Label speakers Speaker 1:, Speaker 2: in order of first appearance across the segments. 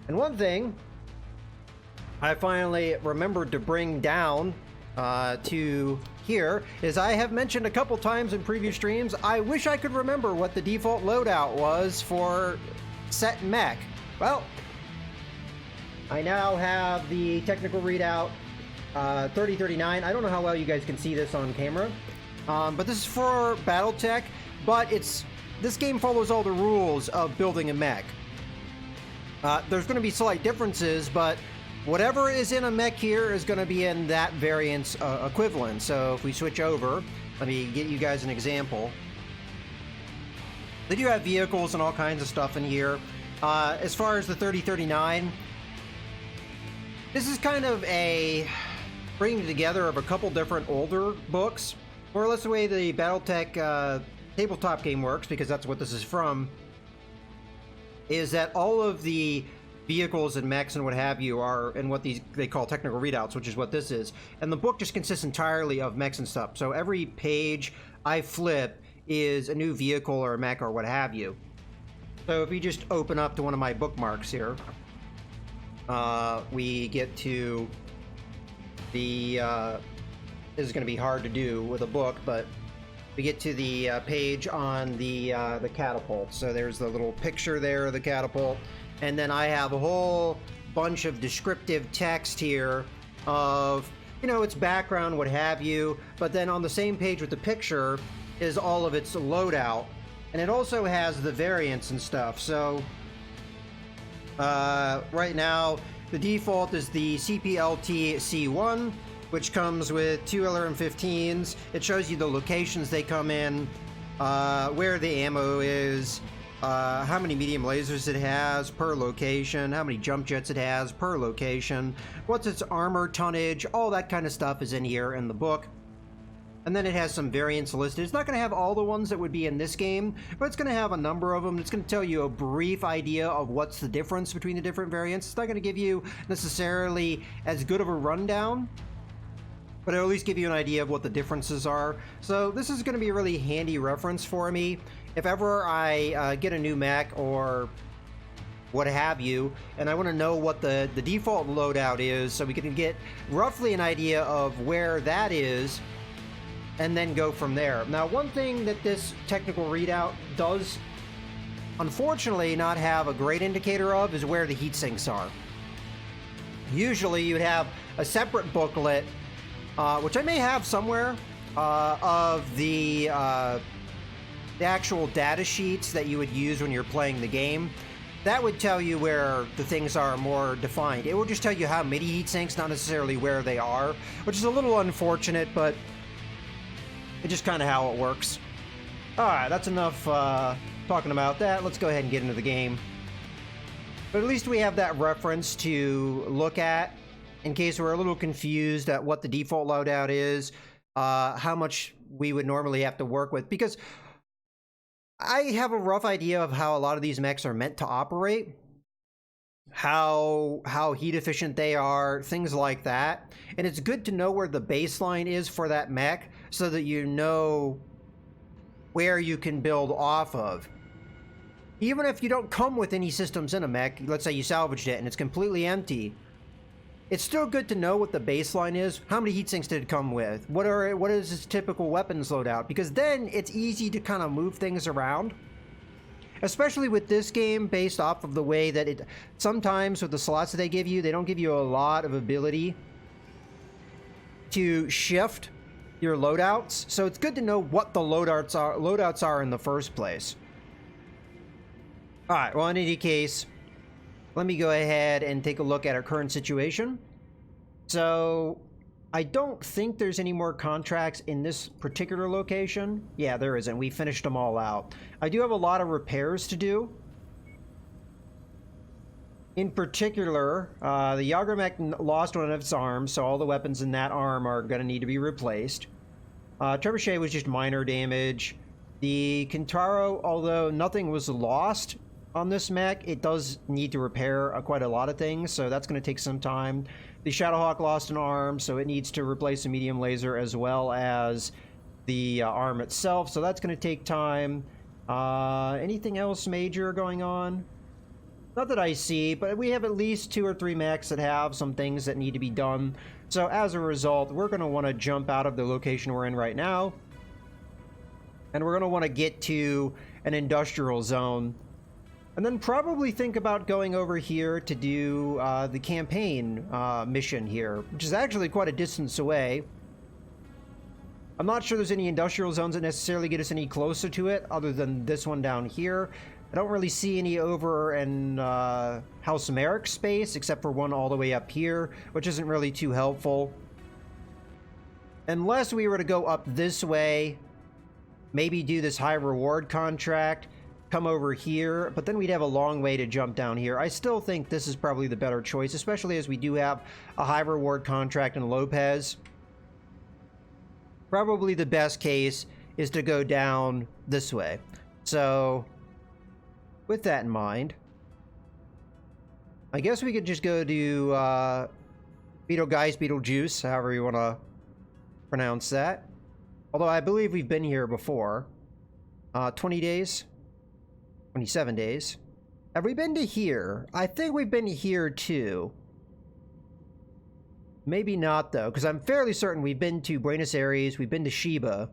Speaker 1: And one thing I finally remembered to bring down to here is I have mentioned a couple times in previous streams, I wish I could remember what the default loadout was for set mech. Well, I now have the technical readout 3039. I don't know how well you guys can see this on camera, but this is for Battletech, but this game follows all the rules of building a mech. There's going to be slight differences, but whatever is in a mech here is going to be in that variant's equivalent. So if we switch over, let me get you guys an example. They do have vehicles and all kinds of stuff in here. As far as the 3039, this is kind of a bringing together of a couple different older books. More or less the way the Battletech tabletop game works, because that's what this is from, is that all of the vehicles and mechs and what have you are in what they call technical readouts, which is what this is. And the book just consists entirely of mechs and stuff. So every page I flip is a new vehicle or a mech or what have you. So if you just open up to one of my bookmarks here, we get to the, this is going to be hard to do with a book, but we get to the page on the catapult. So there's the little picture there of the catapult. And then I have a whole bunch of descriptive text here of, you know, its background, what have you. But then on the same page with the picture is all of its loadout. And it also has the variants and stuff. So right now, the default is the CPLT C1, which comes with 2 LRM-15s. It shows you the locations they come in, where the ammo is, how many medium lasers it has per location, how many jump jets it has per location, what's its armor tonnage, all that kind of stuff is in here in the book. And then it has some variants listed. It's not going to have all the ones that would be in this game, but it's going to have a number of them. It's going to tell you a brief idea of what's the difference between the different variants. It's not going to give you necessarily as good of a rundown, but it'll at least give you an idea of what the differences are. So this is going to be a really handy reference for me. If ever I get a new mech or what have you, and I want to know what the default loadout is, so we can get roughly an idea of where that is, and then go from there. Now, one thing that this technical readout does, unfortunately, not have a great indicator of is where the heat sinks are. Usually you'd have a separate booklet, which I may have somewhere, of the actual data sheets that you would use when you're playing the game. That would tell you where the things are more defined. It will just tell you how many heat sinks, not necessarily where they are, which is a little unfortunate, but it's just kind of how it works. Alright, that's enough talking about that. Let's go ahead and get into the game. But at least we have that reference to look at in case we're a little confused at what the default loadout is, how much we would normally have to work with, because I have a rough idea of how a lot of these mechs are meant to operate, how heat efficient they are, things like that. And it's good to know where the baseline is for that mech so that you know where you can build off of. Even if you don't come with any systems in a mech, let's say you salvaged it and it's completely empty, it's still good to know what the baseline is. How many heat sinks did it come with? What is its typical weapons loadout? Because then it's easy to kind of move things around. Especially with this game, based off of the way that it... Sometimes with the slots that they give you, they don't give you a lot of ability to shift your loadouts. So it's good to know what the loadouts are in the first place. Alright, well in any case, let me go ahead and take a look at our current situation. So, I don't think there's any more contracts in this particular location. Yeah, there isn't. We finished them all out. I do have a lot of repairs to do. In particular, the Yagramech lost one of its arms, so all the weapons in that arm are going to need to be replaced. Trebuchet was just minor damage. The Kintaro, although nothing was lost on this mech, it does need to repair quite a lot of things, so that's going to take some time. The Shadowhawk lost an arm, so it needs to replace a medium laser as well as the arm itself, so that's going to take time. Anything else major going on? Not that I see, but we have at least 2 or 3 mechs that have some things that need to be done. So as a result, we're going to want to jump out of the location we're in right now. And we're going to want to get to an industrial zone. And then probably think about going over here to do the campaign mission here, which is actually quite a distance away. I'm not sure there's any industrial zones that necessarily get us any closer to it, other than this one down here. I don't really see any over in House Merrick space, except for one all the way up here, which isn't really too helpful. Unless we were to go up this way, maybe do this high reward contract, come over here, but then we'd have a long way to jump down here. I still think this is probably the better choice, especially as we do have a high reward contract in Lopez. Probably the best case is to go down this way. So, with that in mind, I guess we could just go to Beetlejuice, however you want to pronounce that. Although I believe we've been here before. 20 days? 27 days. Have we been to here? I think we've been here too. Maybe not though, because I'm fairly certain we've been to Buenos Aires, we've been to Sheba.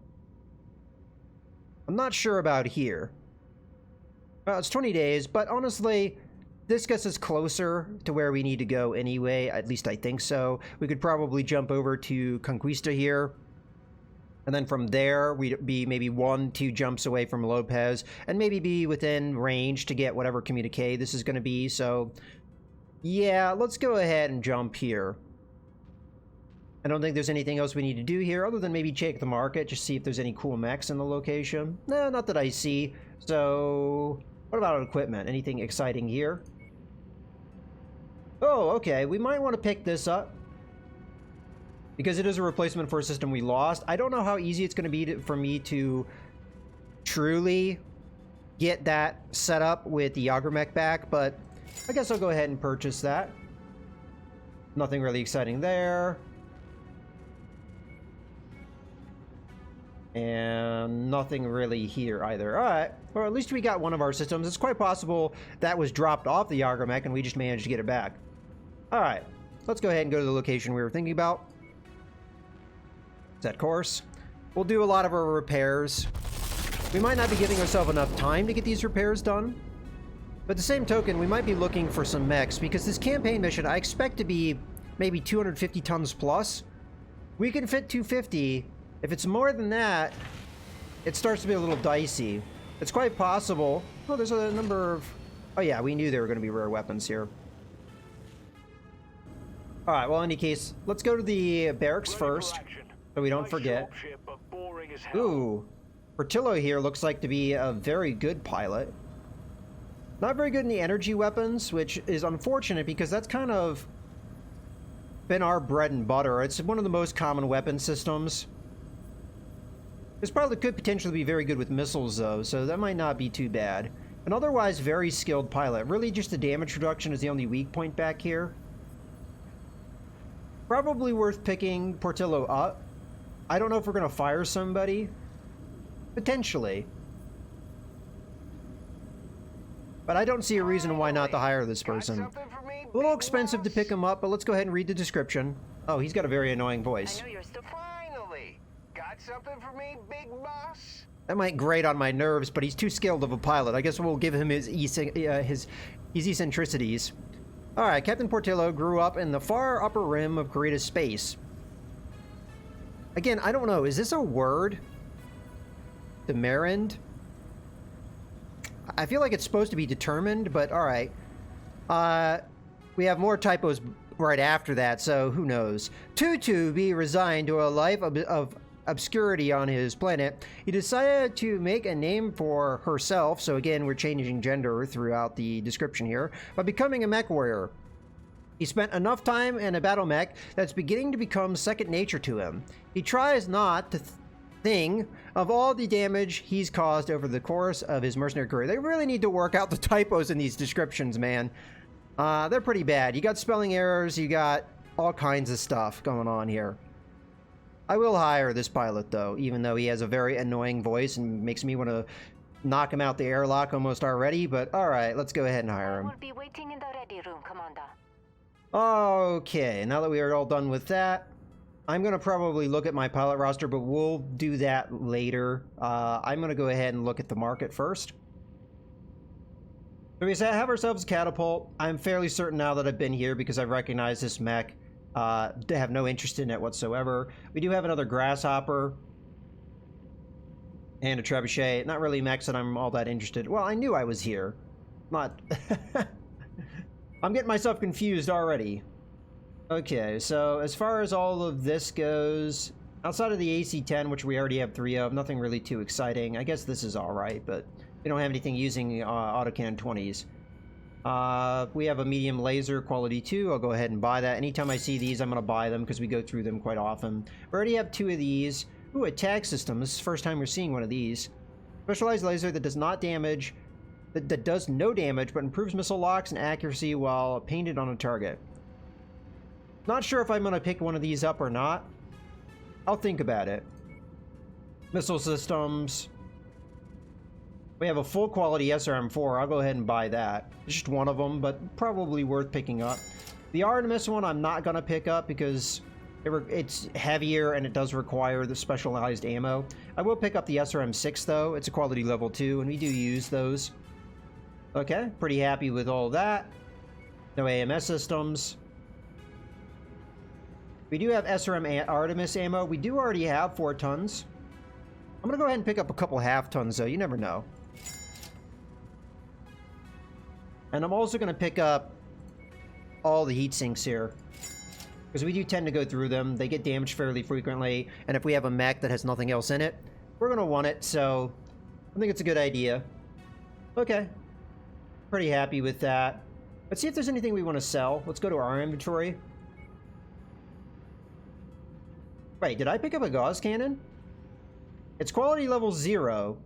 Speaker 1: I'm not sure about here. Well, it's 20 days, but honestly, this gets us closer to where we need to go anyway. At least I think so. We could probably jump over to Conquista here. And then from there, we'd be maybe 1-2 jumps away from Lopez, and maybe be within range to get whatever communique this is going to be. So, yeah, let's go ahead and jump here. I don't think there's anything else we need to do here, other than maybe check the market, just see if there's any cool mechs in the location. No, not that I see. So, what about equipment? Anything exciting here? Oh, okay, we might want to pick this up, because it is a replacement for a system we lost. I don't know how easy it's going to be for me to truly get that set up with the Yagermech back, but I guess I'll go ahead and purchase that. Nothing really exciting there. And nothing really here either. Alright, well at least we got one of our systems. It's quite possible that was dropped off the Yagermech and we just managed to get it back. Alright, let's go ahead and go to the location we were thinking about. Set course. We'll do a lot of our repairs. We might not be giving ourselves enough time to get these repairs done. But the same token, we might be looking for some mechs, because this campaign mission I expect to be maybe 250 tons plus. We can fit 250. If it's more than that, it starts to be a little dicey. It's quite possible. Oh, there's a number of... Oh yeah, we knew there were going to be rare weapons here. Alright, well in any case, let's go to the barracks first, so we don't forget. Ooh, Portillo here looks like to be a very good pilot. Not very good in the energy weapons, which is unfortunate because that's kind of been our bread and butter. It's one of the most common weapon systems. This probably could potentially be very good with missiles though, so that might not be too bad. An otherwise very skilled pilot. Really just the damage reduction is the only weak point back here. Probably worth picking Portillo up. I don't know if we're going to fire somebody. Potentially. But I don't see a reason why not to hire this person. A little expensive to pick him up, but let's go ahead and read the description. Oh, he's got a very annoying voice.
Speaker 2: Finally! Got something for me, big boss?
Speaker 1: That might grate on my nerves, but he's too skilled of a pilot. I guess we'll give him his eccentricities. Alright, Captain Portillo grew up in the far upper rim of Corita's space. Again, I don't know. Is this a word? Demerend? I feel like it's supposed to be determined, but alright. We have more typos right after that, so who knows. To be resigned to a life of obscurity on his planet, he decided to make a name for herself, so again, we're changing gender throughout the description here, by becoming a MechWarrior. He spent enough time in a battle mech that's beginning to become second nature to him. He tries not to think of all the damage he's caused over the course of his mercenary career. They really need to work out the typos in these descriptions, man. They're pretty bad. You got spelling errors, you got all kinds of stuff going on here. I will hire this pilot, though, even though he has a very annoying voice and makes me want to knock him out the airlock almost already, but alright, let's go ahead and hire
Speaker 3: I
Speaker 1: him.
Speaker 3: will be waiting in the ready room, Commander.
Speaker 1: Okay, now that we are all done with that, I'm going to probably look at my pilot roster, but we'll do that later. I'm going to go ahead and look at the market first. So we have ourselves a catapult. I'm fairly certain now that I've been here because I've recognized this mech. Have no interest in it whatsoever. We do have another grasshopper and a trebuchet. Not really mechs that I'm all that interested. Well, I knew I was here. Not... I'm getting myself confused already. Okay, so as far as all of this goes, outside of the AC-10, which we already have 3 of, nothing really too exciting. I guess this is alright, but we don't have anything using autocannon 20s. We have a medium laser, quality 2. I'll go ahead and buy that. Anytime I see these, I'm going to buy them because we go through them quite often. We already have 2 of these. Ooh, a tag system. This is the first time we're seeing one of these. Specialized laser that does not damage, that does no damage, but improves missile locks and accuracy while painted on a target. Not sure if I'm going to pick one of these up or not. I'll think about it. Missile systems. We have a full quality SRM-4. I'll go ahead and buy that. It's just one of them, but probably worth picking up. The Artemis one I'm not going to pick up because it's heavier and it does require the specialized ammo. I will pick up the SRM-6 though. It's a quality level 2 and we do use those. Okay, pretty happy with all that. No AMS systems. We do have SRM Artemis ammo. We do already have 4 tons. I'm going to go ahead and pick up a couple half tons, though. You never know. And I'm also going to pick up all the heat sinks here. Because we do tend to go through them. They get damaged fairly frequently. And if we have a mech that has nothing else in it, we're going to want it. So I think it's a good idea. Okay. Pretty happy with that. Let's see if there's anything we want to sell. Let's go to our inventory. Wait, did I pick up a gauze cannon? It's quality level 0.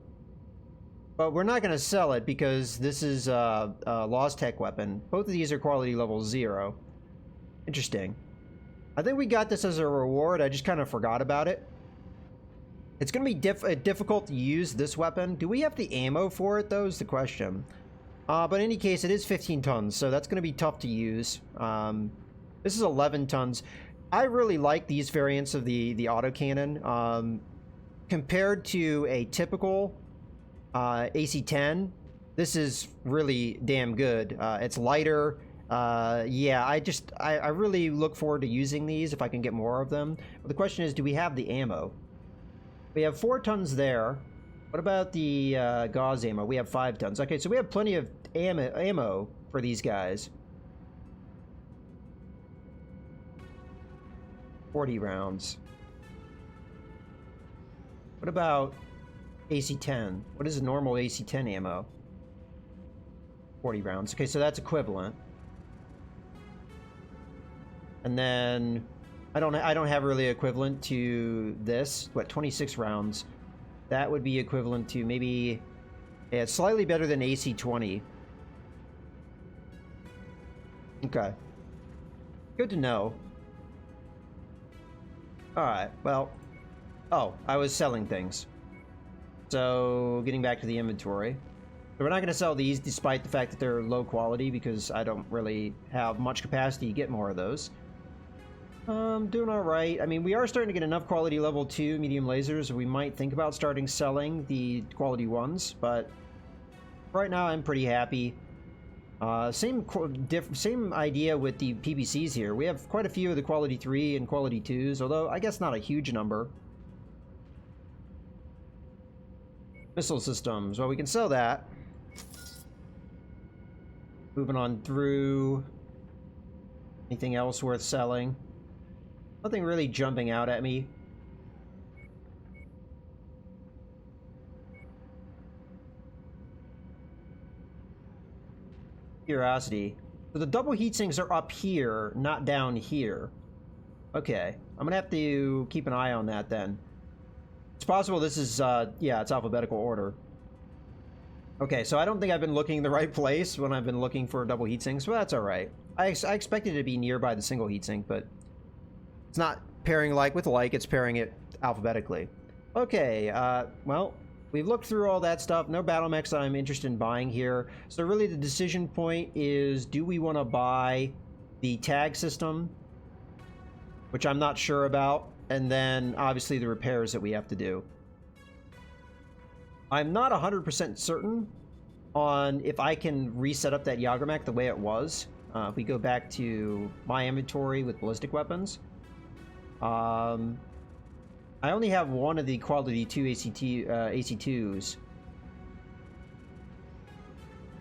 Speaker 1: But we're not going to sell it because this is a Lost Tech weapon. Both of these are quality level 0. Interesting. I think we got this as a reward. I just kind of forgot about it. It's going to be difficult to use this weapon. Do we have the ammo for it, though, is the question. But in any case, it is 15 tons, so that's going to be tough to use. This is 11 tons. I really like these variants of the autocannon. Compared to a typical AC-10, this is really damn good. It's lighter. Yeah, I really look forward to using these if I can get more of them. But the question is, do we have the ammo? We have 4 tons there. What about the gauze ammo? We have 5 tons. Okay, so we have plenty of ammo for these guys. 40 rounds. What about AC-10? What is a normal AC-10 ammo? 40 rounds. Okay, so that's equivalent. And then I don't have really equivalent to this. What, 26 rounds? That would be equivalent to maybe, yeah, it's slightly better than AC-20. Okay. Good to know. Alright, well... Oh, I was selling things. So, getting back to the inventory. So we're not going to sell these despite the fact that they're low quality because I don't really have much capacity to get more of those. Doing alright. I mean, we are starting to get enough quality level 2 medium lasers. We might think about starting selling the quality ones, but right now I'm pretty happy. Same idea with the PBCs here. We have quite a few of the quality 3 and quality 2s, although I guess not a huge number. Missile systems. Well, we can sell that. Moving on through. Anything else worth selling? Nothing really jumping out at me. Curiosity. So the double heat sinks are up here, not down here. Okay. I'm gonna have to keep an eye on that then. It's possible this is, yeah, it's alphabetical order. Okay, so I don't think I've been looking in the right place when I've been looking for double heat sinks, but that's alright. I expected it to be nearby the single heat sink, but it's not pairing like with like, it's pairing it alphabetically. Okay, well, we've looked through all that stuff. No battle mechs that I'm interested in buying here. So really the decision point is, do we want to buy the tag system, which I'm not sure about, and then obviously the repairs that we have to do. I'm not 100% certain on if I can reset up that Yagurmak the way it was. If we go back to my inventory with ballistic weapons, I only have one of the quality 2 AC2s.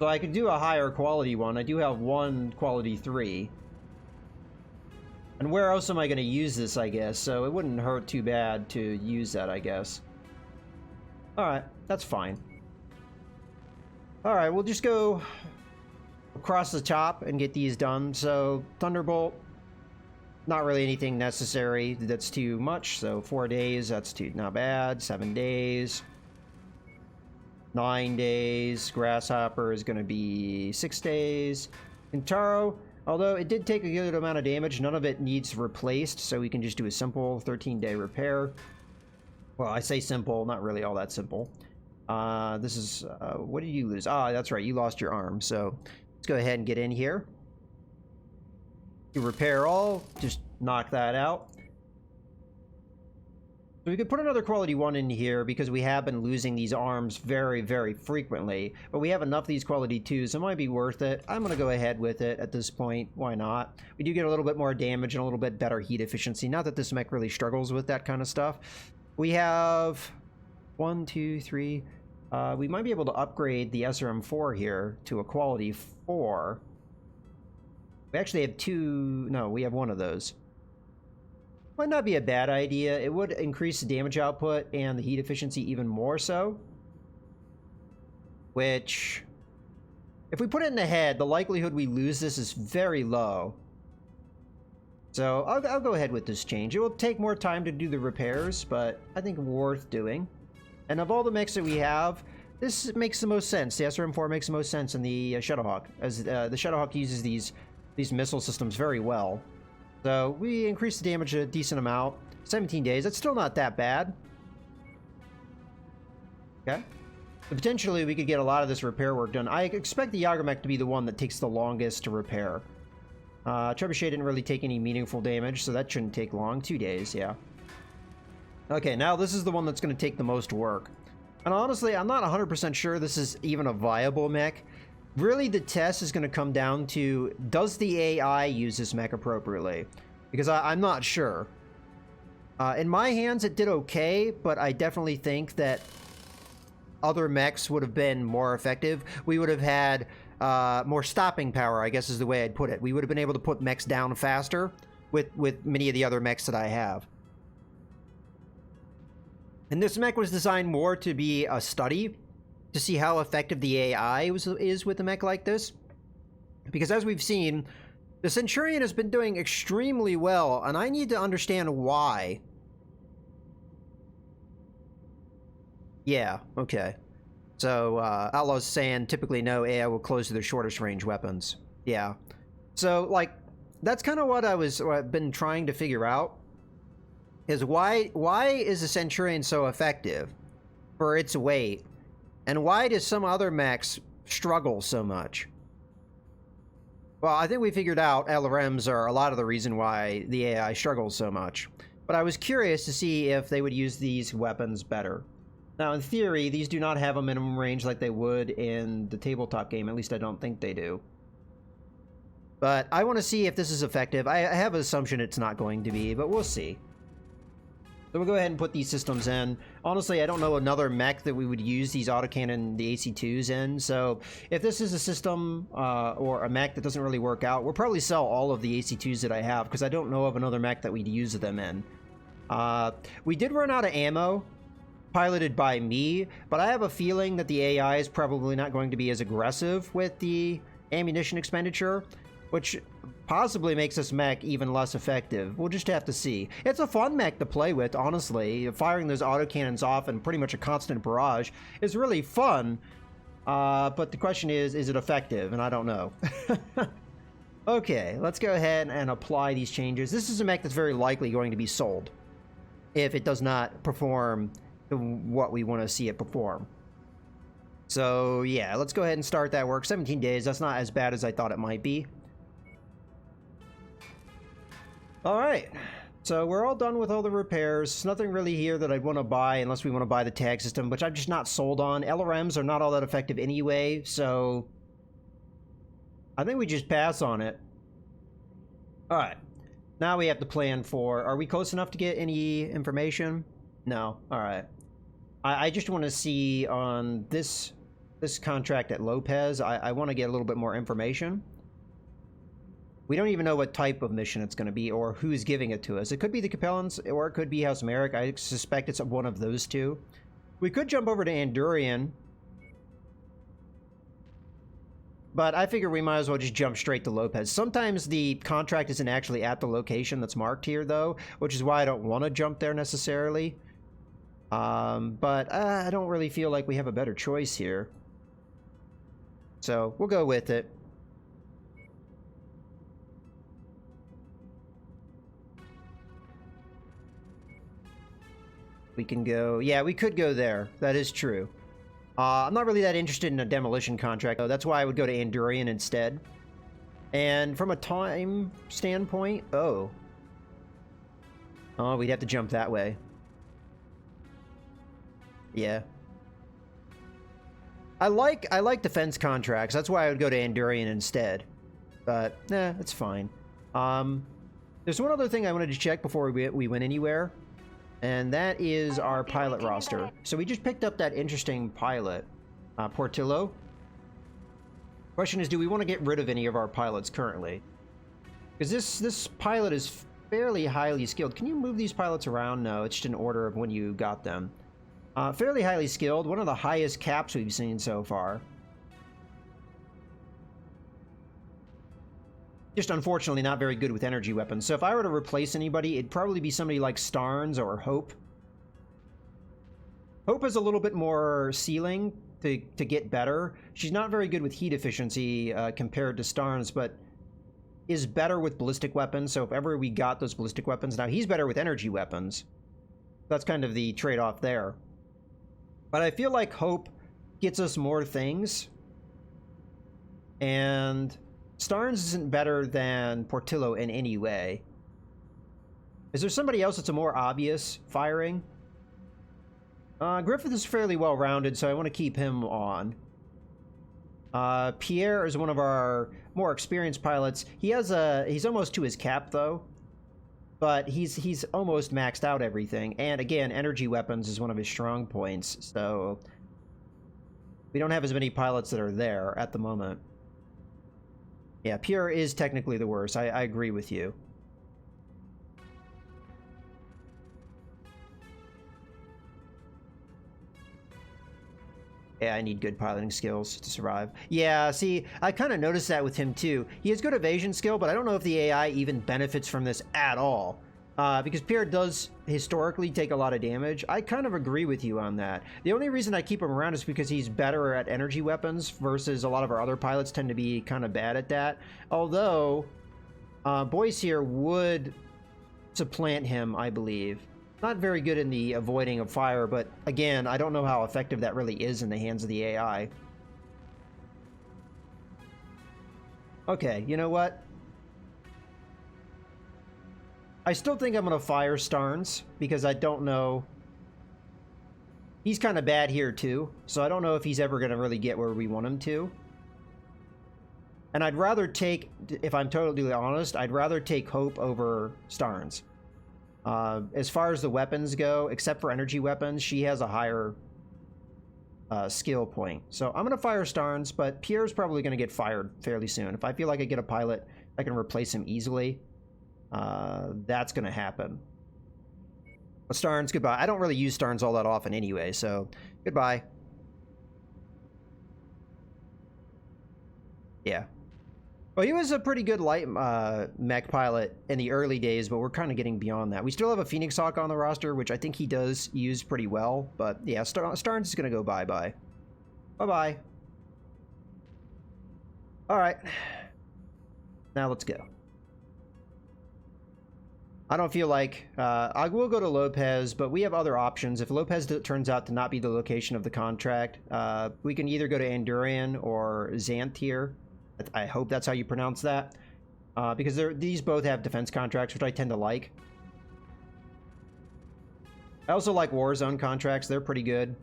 Speaker 1: So I could do a higher quality one. I do have one quality 3. And where else am I going to use this, I guess? So it wouldn't hurt too bad to use that, I guess. Alright, that's fine. Alright, we'll just go across the top and get these done. So, Thunderbolt, not really anything necessary that's too much. So 4 days, that's not bad. 7 days. 9 days. Grasshopper is going to be 6 days. Intaro, although it did take a good amount of damage, none of it needs replaced, so we can just do a simple 13-day repair. Well, I say simple, not really all that simple. This is, what did you lose? Ah, that's right, you lost your arm. So let's go ahead and get in here. You repair all, just knock that out. So we could put another quality 1 in here because we have been losing these arms very, very frequently. But we have enough of these quality 2s, so it might be worth it. I'm going to go ahead with it at this point. Why not? We do get a little bit more damage and a little bit better heat efficiency. Not that this mech really struggles with that kind of stuff. We have 1, 2, 3. We might be able to upgrade the SRM4 here to a quality 4. We actually have 2... No, we have 1 of those. Might not be a bad idea. It would increase the damage output and the heat efficiency even more so. Which, if we put it in the head, the likelihood we lose this is very low. So I'll go ahead with this change. It will take more time to do the repairs, but I think worth doing. And of all the mechs that we have, this makes the most sense. The SRM4 makes the most sense in the Shadowhawk, as the Shadowhawk uses these missile systems very well. So we increased the damage a decent amount. 17 days, that's still not that bad. Okay. So potentially we could get a lot of this repair work done. I expect the Yagurmak to be the one that takes the longest to repair. Trebuchet didn't really take any meaningful damage, so that shouldn't take long. 2 days, yeah. Okay, now this is the one that's going to take the most work. And honestly, I'm not 100% sure this is even a viable mech. Really, the test is going to come down to, does the AI use this mech appropriately? Because I'm not sure. In my hands, it did okay, but I definitely think that other mechs would have been more effective. We would have had more stopping power, I guess is the way I'd put it. We would have been able to put mechs down faster with many of the other mechs that I have. And this mech was designed more to be a study, to see how effective the AI is with a mech like this. Because as we've seen, the Centurion has been doing extremely well, and I need to understand why. Yeah, okay. So, Outlaw's saying typically no AI will close to their shortest range weapons. Yeah. So, like, that's kind of what I've been trying to figure out. Is why is the Centurion so effective for its weight? And why does some other mechs struggle so much? Well, I think we figured out LRMs are a lot of the reason why the AI struggles so much. But I was curious to see if they would use these weapons better. Now, in theory, these do not have a minimum range like they would in the tabletop game. At least I don't think they do. But I want to see if this is effective. I have an assumption it's not going to be, but we'll see. So we'll go ahead and put these systems in. Honestly, I don't know another mech that we would use these autocannon, the AC2s in. So if this is a system or a mech that doesn't really work out, we'll probably sell all of the AC2s that I have because I don't know of another mech that we'd use them in. We did run out of ammo piloted by me, but I have a feeling that the AI is probably not going to be as aggressive with the ammunition expenditure, which possibly makes this mech even less effective. We'll just have to see. It's a fun mech to play with, honestly. Firing those autocannons off in pretty much a constant barrage is really fun. But the question is it effective? And I don't know. Okay, let's go ahead and apply these changes. This is a mech that's very likely going to be sold if it does not perform to what we want to see it perform. So yeah, let's go ahead and start that work. 17 days, that's not as bad as I thought it might be. Alright, so we're all done with all the repairs. There's nothing really here that I'd want to buy unless we want to buy the tag system, which I'm just not sold on. LRMs are not all that effective anyway, so I think we just pass on it. Alright, now we have to plan for... Are we close enough to get any information? No, alright. I just want to see on this contract at Lopez, I want to get a little bit more information. We don't even know what type of mission it's going to be or who's giving it to us. It could be the Capellans or it could be House Merrick. I suspect it's one of those two. We could jump over to Andurian, but I figure we might as well just jump straight to Lopez. Sometimes the contract isn't actually at the location that's marked here, though, which is why I don't want to jump there necessarily. But I don't really feel like we have a better choice here. So we'll go with it. We can go... Yeah, we could go there. That is true. I'm not really that interested in a demolition contract, though. That's why I would go to Andurian instead. And from a time standpoint... Oh, we'd have to jump that way. Yeah. I like defense contracts. That's why I would go to Andurian instead. But, nah, that's fine. There's one other thing I wanted to check before we went anywhere. And that is our pilot roster. So we just picked up that interesting pilot, Portillo. Question is, do we want to get rid of any of our pilots currently? Because this pilot is fairly highly skilled. Can you move these pilots around? No, it's just in order of when you got them. Fairly highly skilled. One of the highest caps we've seen so far. Just unfortunately not very good with energy weapons. So if I were to replace anybody, it'd probably be somebody like Starnes or Hope. Hope has a little bit more ceiling to get better. She's not very good with heat efficiency compared to Starnes, but is better with ballistic weapons. So if ever we got those ballistic weapons... Now, he's better with energy weapons. That's kind of the trade-off there. But I feel like Hope gets us more things. And... Starnes isn't better than Portillo in any way. Is there somebody else that's a more obvious firing? Griffith is fairly well-rounded, so I want to keep him on. Pierre is one of our more experienced pilots. He's almost to his cap, though. But he's almost maxed out everything. And again, energy weapons is one of his strong points, so... We don't have as many pilots that are there at the moment. Yeah, Pierre is technically the worst. I agree with you. Yeah, I need good piloting skills to survive. Yeah, see, I kind of noticed that with him too. He has good evasion skill, but I don't know if the AI even benefits from this at all. Because Pierre does historically take a lot of damage. I kind of agree with you on that. The only reason I keep him around is because he's better at energy weapons versus a lot of our other pilots tend to be kind of bad at that. Although, Boyce here would supplant him, I believe. Not very good in the avoiding of fire, but again, I don't know how effective that really is in the hands of the AI. Okay, you know what? I still think I'm going to fire Starnes, because I don't know... He's kind of bad here, too, so I don't know if he's ever going to really get where we want him to. And I'd rather take, if I'm totally honest, I'd rather take Hope over Starnes. As far as the weapons go, except for energy weapons, she has a higher skill point. So I'm going to fire Starnes, but Pierre's probably going to get fired fairly soon. If I feel like I get a pilot, I can replace him easily. That's going to happen. But Starnes, goodbye. I don't really use Starnes all that often anyway, so goodbye. Yeah. Well, he was a pretty good light mech pilot in the early days, but we're kind of getting beyond that. We still have a Phoenix Hawk on the roster, which I think he does use pretty well, but yeah, Starnes is going to go bye-bye. Bye-bye. All right. Now let's go. I don't feel like I will go to Lopez, but we have other options. If Lopez turns out to not be the location of the contract, we can either go to Andurian or Xantier. I hope that's how you pronounce that, because these both have defense contracts, which I tend to like. I also like Warzone contracts. They're pretty good.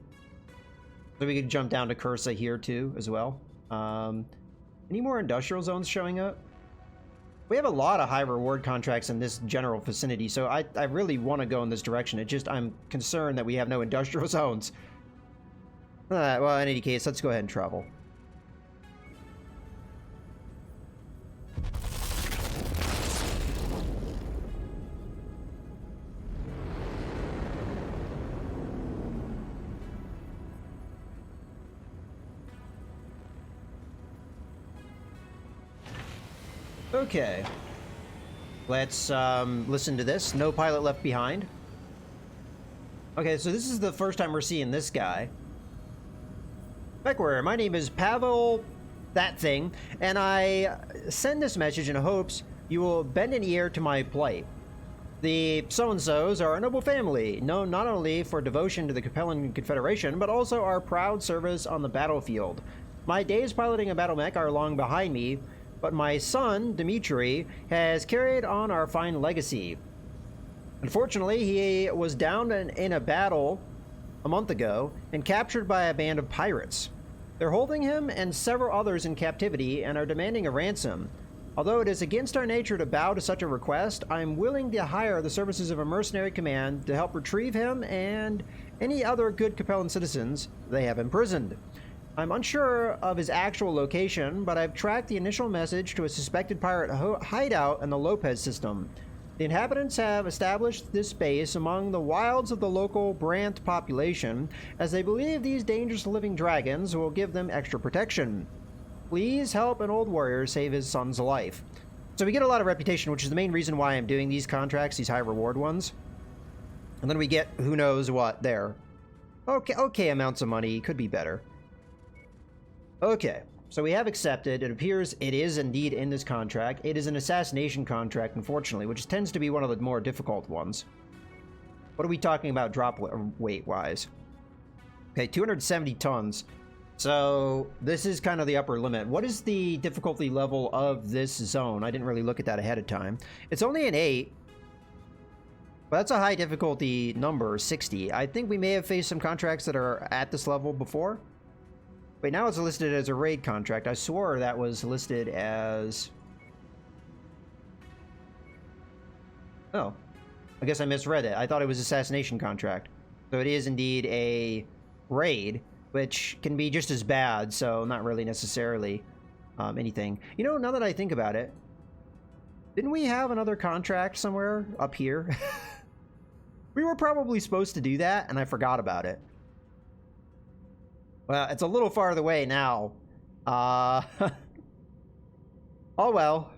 Speaker 1: So we could jump down to Cursa here too, as well. Any more industrial zones showing up? We have a lot of high reward contracts in this general vicinity, so I really want to go in this direction. It's just I'm concerned that we have no industrial zones. Well, in any case, let's go ahead and travel. Okay, let's listen to this. No pilot left behind. Okay, so this is the first time we're seeing this guy. MechWarrior, my name is Pavel that thing, and I send this message in hopes you will bend an ear to my plight. The so-and-sos are a noble family, known not only for devotion to the Capellan Confederation, but also our proud service on the battlefield. My days piloting a battle mech are long behind me, but my son, Dmitri, has carried on our fine legacy. Unfortunately, he was downed in a battle a month ago and captured by a band of pirates. They're holding him and several others in captivity and are demanding a ransom. Although it is against our nature to bow to such a request, I'm willing to hire the services of a mercenary command to help retrieve him and any other good Capellan citizens they have imprisoned. I'm unsure of his actual location, but I've tracked the initial message to a suspected pirate hideout in the Lopez system. The inhabitants have established this base among the wilds of the local Brant population, as they believe these dangerous living dragons will give them extra protection. Please help an old warrior save his son's life. So we get a lot of reputation, which is the main reason why I'm doing these contracts, these high reward ones. And then we get who knows what there. Okay amounts of money, could be better. Okay, so we have accepted. It appears it is indeed in this contract. It is an assassination contract, unfortunately, which tends to be one of the more difficult ones. What are we talking about drop weight-wise? Okay, 270 tons. So this is kind of the upper limit. What is the difficulty level of this zone? I didn't really look at that ahead of time. It's only an 8. But that's a high difficulty number, 60. I think we may have faced some contracts that are at this level before. Wait, now it's listed as a raid contract. I swore that was listed as... Oh. I guess I misread it. I thought it was assassination contract. So it is indeed a raid, which can be just as bad, so not really necessarily anything. You know, now that I think about it, didn't we have another contract somewhere up here? We were probably supposed to do that, and I forgot about it. Well, it's a little farther away now. Oh well.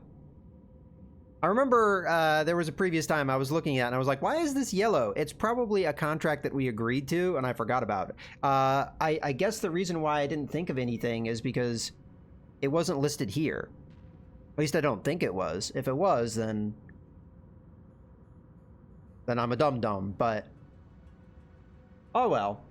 Speaker 1: I remember there was a previous time I was looking at and I was like, why is this yellow? It's probably a contract that we agreed to and I forgot about it. I guess the reason why I didn't think of anything is because it wasn't listed here. At least I don't think it was. If it was, then I'm a dum-dum, but... Oh well.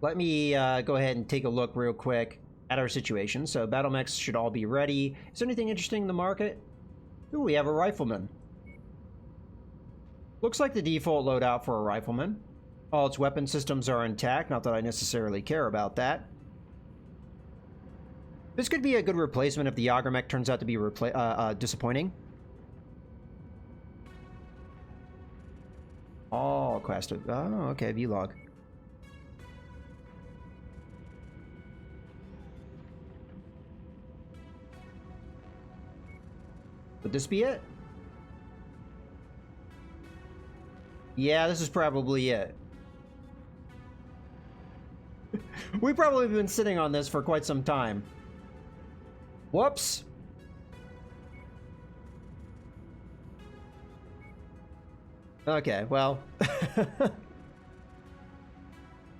Speaker 1: Let me go ahead and take a look real quick at our situation. So battle mechs should all be ready. Is there anything interesting in the market? Ooh, we have a rifleman. Looks like the default loadout for a rifleman. All its weapon systems are intact, not that I necessarily care about that. This could be a good replacement if the Yager mech turns out to be disappointing. Oh, quest. Oh, okay, vlog. Would this be it? Yeah, this is probably it. We've probably been sitting on this for quite some time. Whoops. Okay, well.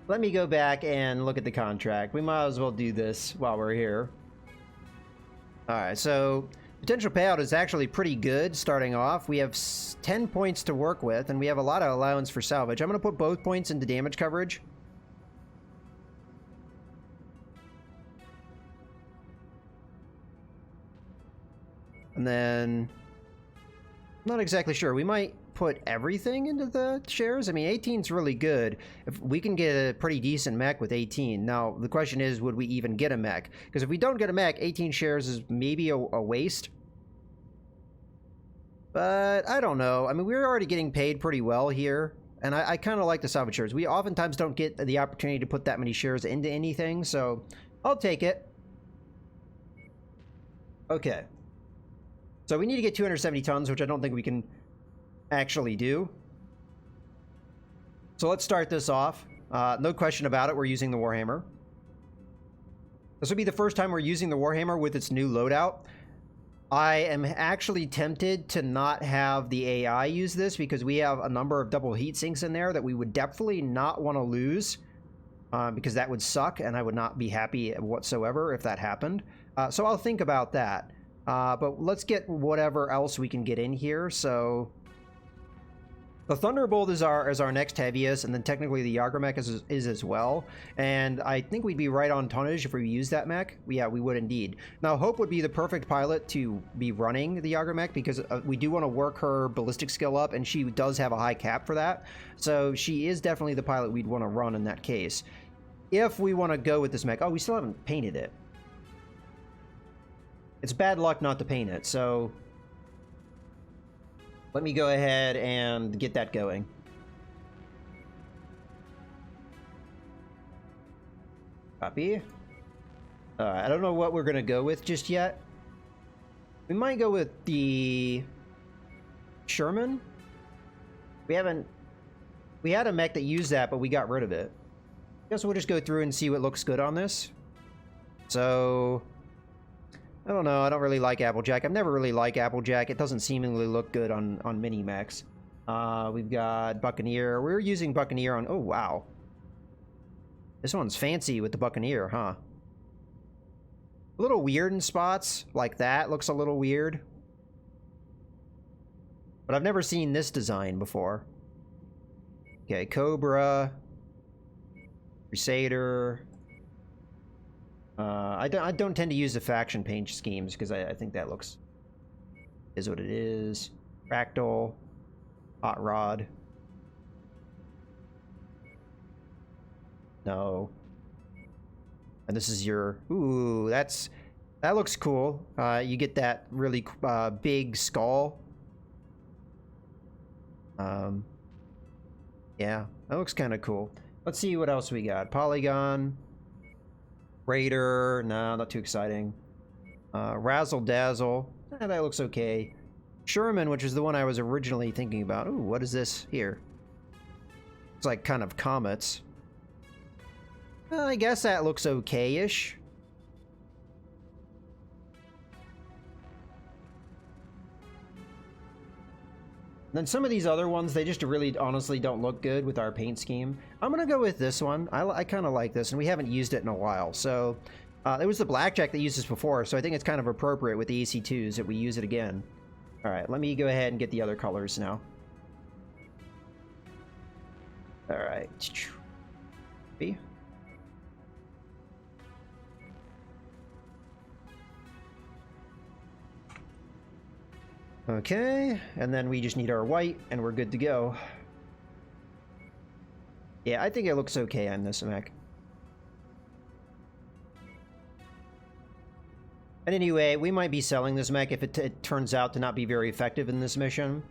Speaker 1: Let me go back and look at the contract. We might as well do this while we're here. Alright, so Potential payout is actually pretty good starting off. We have 10 points to work with, and we have a lot of allowance for salvage. I'm going to put both points into damage coverage. And then, I'm not exactly sure. We might put everything into the shares. I mean, 18 is really good. If we can get a pretty decent mech with 18. Now, the question is, would we even get a mech? Because if we don't get a mech, 18 shares is maybe a waste. But I don't know. I mean, we're already getting paid pretty well here. And I kind of like the salvage shares. We oftentimes don't get the opportunity to put that many shares into anything. So I'll take it. Okay. So we need to get 270 tons, which I don't think we can actually do. So let's start this off. No question about it, we're using the Warhammer. This will be the first time we're using the Warhammer with its new loadout. I am actually tempted to not have the AI use this because we have a number of double heat sinks in there that we would definitely not want to lose because that would suck and I would not be happy whatsoever if that happened. So I'll think about that. But let's get whatever else we can get in here. So the Thunderbolt is our next heaviest, and then technically the Jager mech is as well. And I think we'd be right on tonnage if we use that mech. Yeah, we would indeed. Now, Hope would be the perfect pilot to be running the Jager mech because we do want to work her ballistic skill up, and she does have a high cap for that. So she is definitely the pilot we'd want to run in that case. If we want to go with this mech... Oh, we still haven't painted it. It's bad luck not to paint it, so let me go ahead and get that going. Copy. I don't know what we're going to go with just yet. We might go with the Sherman. We had a mech that used that, but we got rid of it. I guess we'll just go through and see what looks good on this. So... I don't know. I don't really like Applejack. I've never really liked Applejack. It doesn't seemingly look good on mini mechs. We've got Buccaneer. We're using Buccaneer on... Oh, wow. This one's fancy with the Buccaneer, huh? A little weird in spots. Like that looks a little weird. But I've never seen this design before. Okay, Cobra. Crusader. I don't tend to use the faction paint schemes because I think that looks... is what it is. Fractal. Hot Rod. No. And this is your... Ooh, that looks cool. You get that really big skull. Yeah, that looks kind of cool. Let's see what else we got. Polygon. Raider, no, not too exciting. Razzle Dazzle, that looks okay. Sherman, which is the one I was originally thinking about. Ooh, what is this here? It's like kind of comets. I guess that looks okay-ish. Then some of these other ones, they just really honestly don't look good with our paint scheme. I'm going to go with this one. I kind of like this, and we haven't used it in a while. So it was the Blackjack that used this before, so I think it's kind of appropriate with the AC2s that we use it again. All right, let me go ahead and get the other colors now. All right. B. Okay, and then we just need our white, and we're good to go. Yeah, I think it looks okay on this mech. And anyway, we might be selling this mech if it turns out to not be very effective in this mission.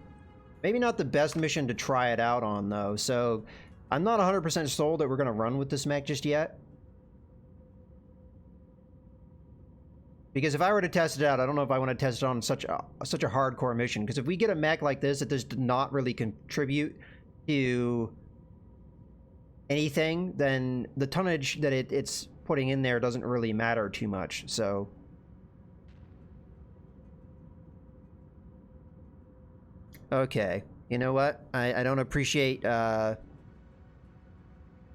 Speaker 1: Maybe not the best mission to try it out on, though, so I'm not 100% sold that we're going to run with this mech just yet. Because if I were to test it out, I don't know if I want to test it on such a hardcore mission. Because if we get a mech like this that does not really contribute to anything, then the tonnage that it's putting in there doesn't really matter too much. So, okay, you know what? I don't appreciate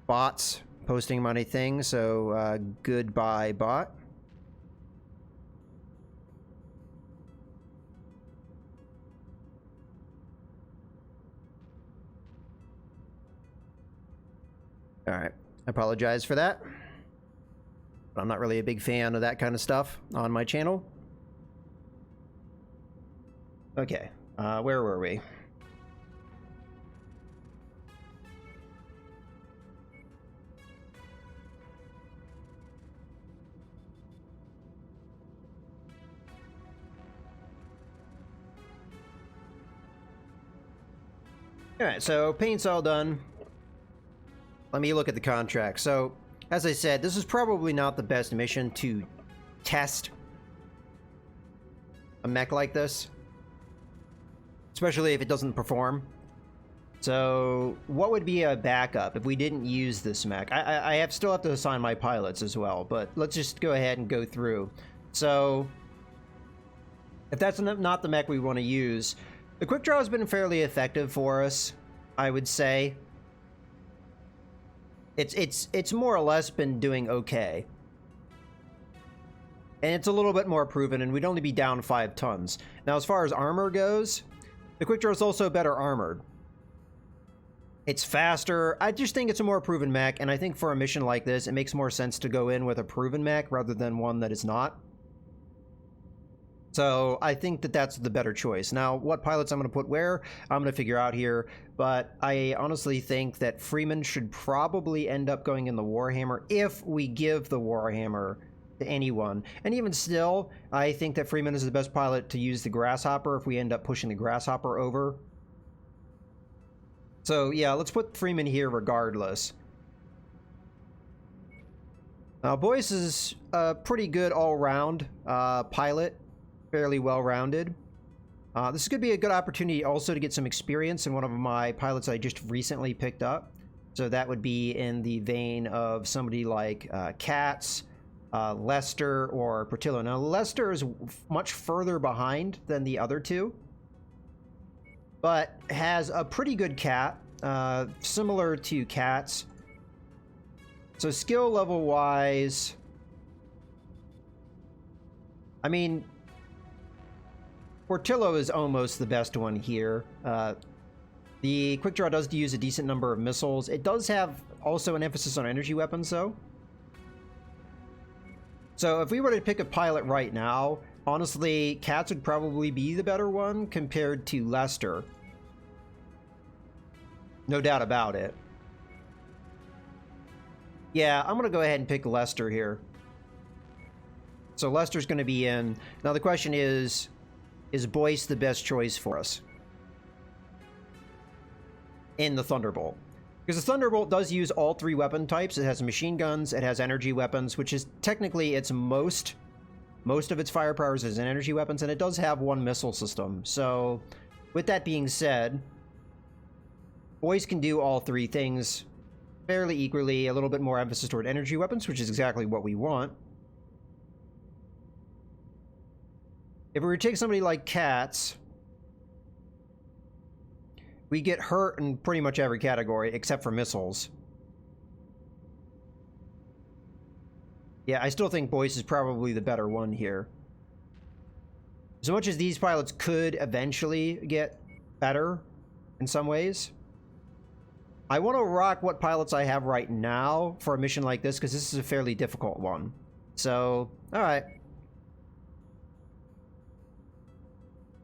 Speaker 1: bots posting money things. So goodbye, bot. Alright, I apologize for that. But I'm not really a big fan of that kind of stuff on my channel. Okay, where were we? Alright, so paint's all done. Let me look at the contract. So, as I said, this is probably not the best mission to test a mech like this. Especially if it doesn't perform. So, what would be a backup if we didn't use this mech? I still have to assign my pilots as well, but let's just go ahead and go through. So, if that's not the mech we want to use, the quick draw has been fairly effective for us, I would say. It's more or less been doing okay. And it's a little bit more proven, and we'd only be down 5 tons. Now, as far as armor goes, the quick draw is also better armored. It's faster. I just think it's a more proven mech, and I think for a mission like this, it makes more sense to go in with a proven mech rather than one that is not. So I think that that's the better choice. Now, what pilots I'm going to put where, I'm going to figure out here, but I honestly think that Freeman should probably end up going in the Warhammer if we give the Warhammer to anyone. And even still, I think that Freeman is the best pilot to use the Grasshopper if we end up pushing the Grasshopper over. So yeah, let's put Freeman here regardless. Now, Boyce is a pretty good all-round pilot. Fairly well-rounded. This could be a good opportunity also to get some experience in one of my pilots I just recently picked up. So that would be in the vein of somebody like Katz, Lester, or Portillo. Now, Lester is much further behind than the other two, but has a pretty good cat, similar to Katz. So skill level-wise, I mean, Portillo is almost the best one here. The quick draw does use a decent number of missiles. It does have also an emphasis on energy weapons, though. So if we were to pick a pilot right now, honestly, Katz would probably be the better one compared to Lester. No doubt about it. Yeah, I'm going to go ahead and pick Lester here. So Lester's going to be in. Now the question is Boyce the best choice for us in the Thunderbolt? Because the Thunderbolt does use all 3 weapon types. It has machine guns, it has energy weapons, which is technically its most of its firepower is in energy weapons, and it does have 1 missile system. So with that being said, Boyce can do all 3 things fairly equally, a little bit more emphasis toward energy weapons, which is exactly what we want. If we were to take somebody like Katz, we get hurt in pretty much every category except for missiles. Yeah, I still think Boyce is probably the better one here. As much as these pilots could eventually get better in some ways, I want to rock what pilots I have right now for a mission like this, because this is a fairly difficult one. So, alright.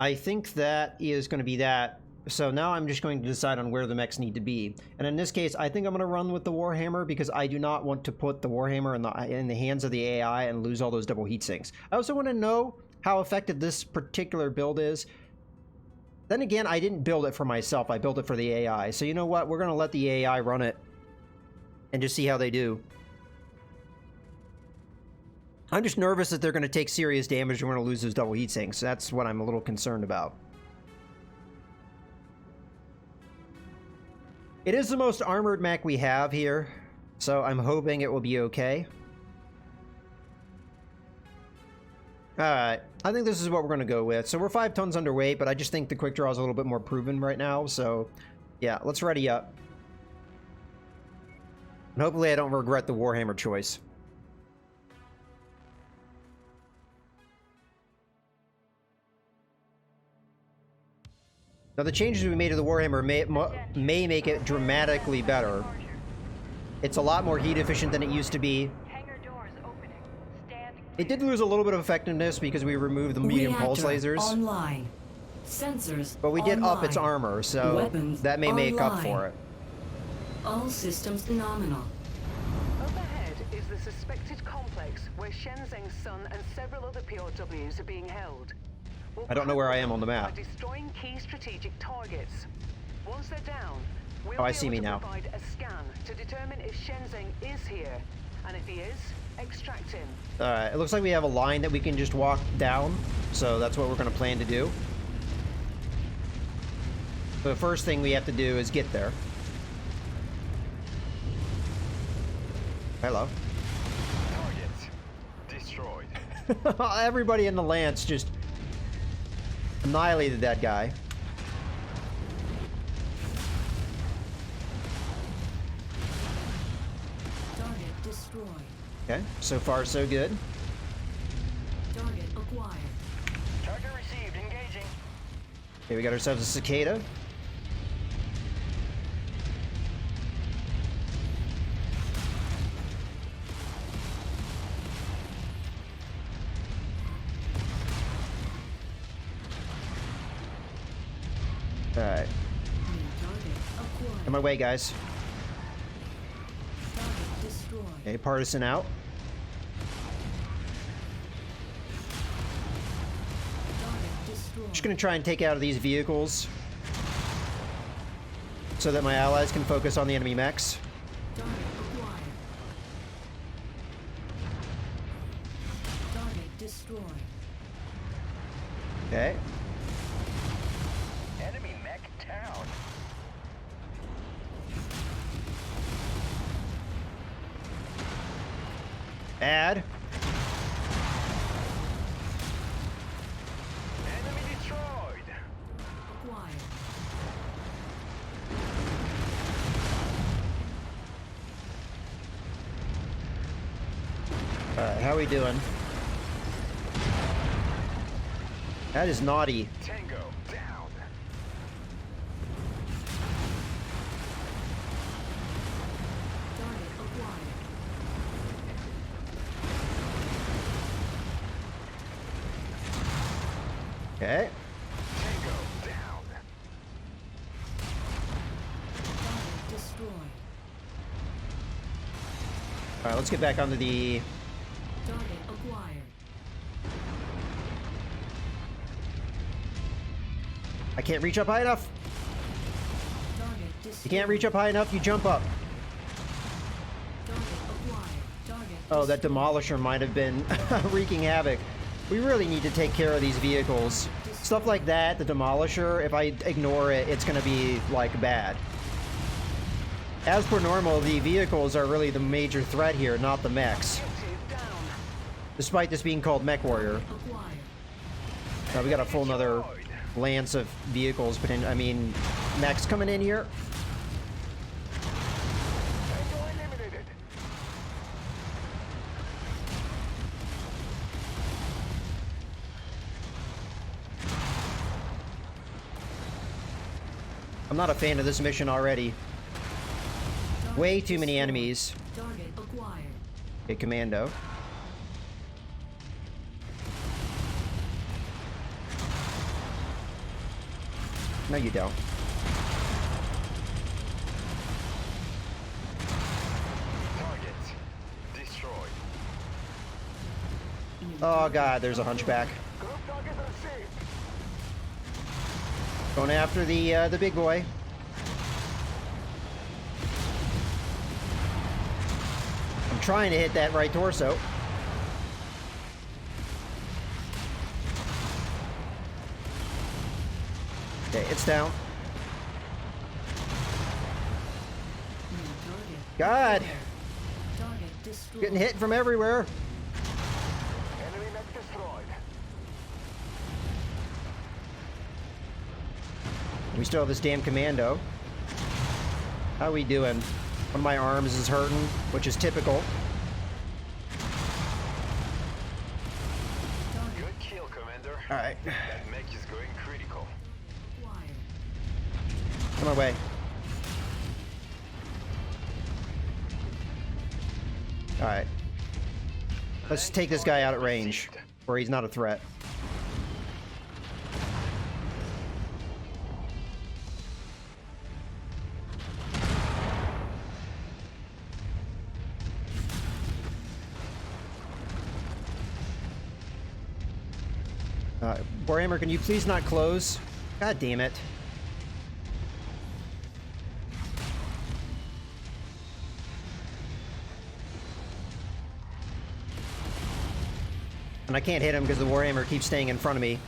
Speaker 1: I think that is going to be that. So now I'm just going to decide on where the mechs need to be. And in this case, I think I'm going to run with the Warhammer, because I do not want to put the Warhammer in the hands of the AI and lose all those double heat sinks. I also want to know how effective this particular build is. Then again, I didn't build it for myself. I built it for the AI. So you know what? We're going to let the AI run it and just see how they do. I'm just nervous that they're going to take serious damage and we're going to lose those double heat sinks. That's what I'm a little concerned about. It is the most armored mech we have here, so I'm hoping it will be okay. Alright, I think this is what we're going to go with. So we're 5 tons underweight, but I just think the quick draw is a little bit more proven right now, so yeah, let's ready up. And hopefully I don't regret the Warhammer choice. Now the changes we made to the Warhammer may make it dramatically better. It's a lot more heat efficient than it used to be.
Speaker 3: Hangar doors opening. Stand
Speaker 1: It did lose a little bit of effectiveness because we removed the medium pulse
Speaker 4: Reactor
Speaker 1: lasers.
Speaker 4: online. Sensors
Speaker 1: But we did up its
Speaker 4: online.
Speaker 1: armor, so
Speaker 4: Weapons
Speaker 1: that may make up
Speaker 4: online.
Speaker 1: for it.
Speaker 4: All systems nominal.
Speaker 5: Overhead is the suspected complex where Shenzheng's son and several other POWs are being held. We'll
Speaker 1: I don't know where I am on the
Speaker 5: by
Speaker 1: map.
Speaker 5: destroying key strategic targets. Once they're down, we'll
Speaker 1: Oh, I
Speaker 5: be
Speaker 1: see
Speaker 5: able
Speaker 1: me
Speaker 5: to
Speaker 1: now.
Speaker 5: provide a scan to determine if Shenzheng is here, and if he is, extract him.
Speaker 1: Alright, it looks like we have a line that we can just walk down, so that's what we're going to plan to do. The first thing we have to do is get there. Hello.
Speaker 2: Target destroyed.
Speaker 1: Everybody in the Lance just annihilated that guy.
Speaker 4: Target destroyed.
Speaker 1: Okay, so far so good.
Speaker 4: Target acquired.
Speaker 2: Target received. Engaging.
Speaker 1: Okay, we got ourselves a cicada. Alright,
Speaker 4: New target acquired.
Speaker 1: on my way, guys.
Speaker 4: Target destroyed.
Speaker 1: Okay, partisan out.
Speaker 4: Target destroyed.
Speaker 1: Just gonna try and take out these vehicles so that my allies can focus on the enemy mechs.
Speaker 4: Target acquired. Target destroyed.
Speaker 1: Okay.
Speaker 2: Enemy mech down.
Speaker 1: Add.
Speaker 2: Enemy destroyed.
Speaker 4: Acquired.
Speaker 1: Alright, how we doing? That is naughty.
Speaker 2: Tango down.
Speaker 4: Target acquired.
Speaker 1: Okay.
Speaker 2: Tango down.
Speaker 4: Target destroyed.
Speaker 1: Alright, let's get back onto the...
Speaker 4: Target acquired.
Speaker 1: I can't reach up high enough.
Speaker 4: Target destroyed.
Speaker 1: You can't reach up high enough, you jump up.
Speaker 4: Target acquired. Target
Speaker 1: Oh, that
Speaker 4: destroyed.
Speaker 1: Demolisher might have been wreaking havoc. We really need to take care of these vehicles. Stuff like that, the Demolisher, if I ignore it, it's gonna be, like, bad. As per normal, the vehicles are really the major threat here, not the mechs.
Speaker 5: Objective down.
Speaker 1: Despite this being called MechWarrior.
Speaker 4: Acquired.
Speaker 1: Now we got a full another lance of vehicles, mechs coming in here.
Speaker 2: Tango eliminated.
Speaker 1: I'm not a fan of this mission already.
Speaker 4: Target
Speaker 1: Way too many
Speaker 4: destroyed.
Speaker 1: enemies.
Speaker 4: Target acquired.
Speaker 1: Okay, commando. No, you don't.
Speaker 2: Target destroyed.
Speaker 4: New
Speaker 1: Oh
Speaker 4: target
Speaker 1: god, there's a hunchback.
Speaker 2: Group target received.
Speaker 1: Going after the big boy. I'm trying to hit that right torso. Okay, it's down.
Speaker 4: New target.
Speaker 1: God,
Speaker 4: Target destroyed.
Speaker 1: getting hit from everywhere.
Speaker 2: Enemy mech destroyed.
Speaker 1: We still have this damn commando. How we doing? One of my arms is hurting, which is typical.
Speaker 4: Target
Speaker 2: Good kill, Commander.
Speaker 1: Alright,
Speaker 2: That mech is going critical.
Speaker 4: acquired.
Speaker 1: on my way. Alright. Let's take this guy out at range, where he's not a threat. Warhammer, can you please not close? God damn it. And I can't hit him because the Warhammer keeps staying in front of me.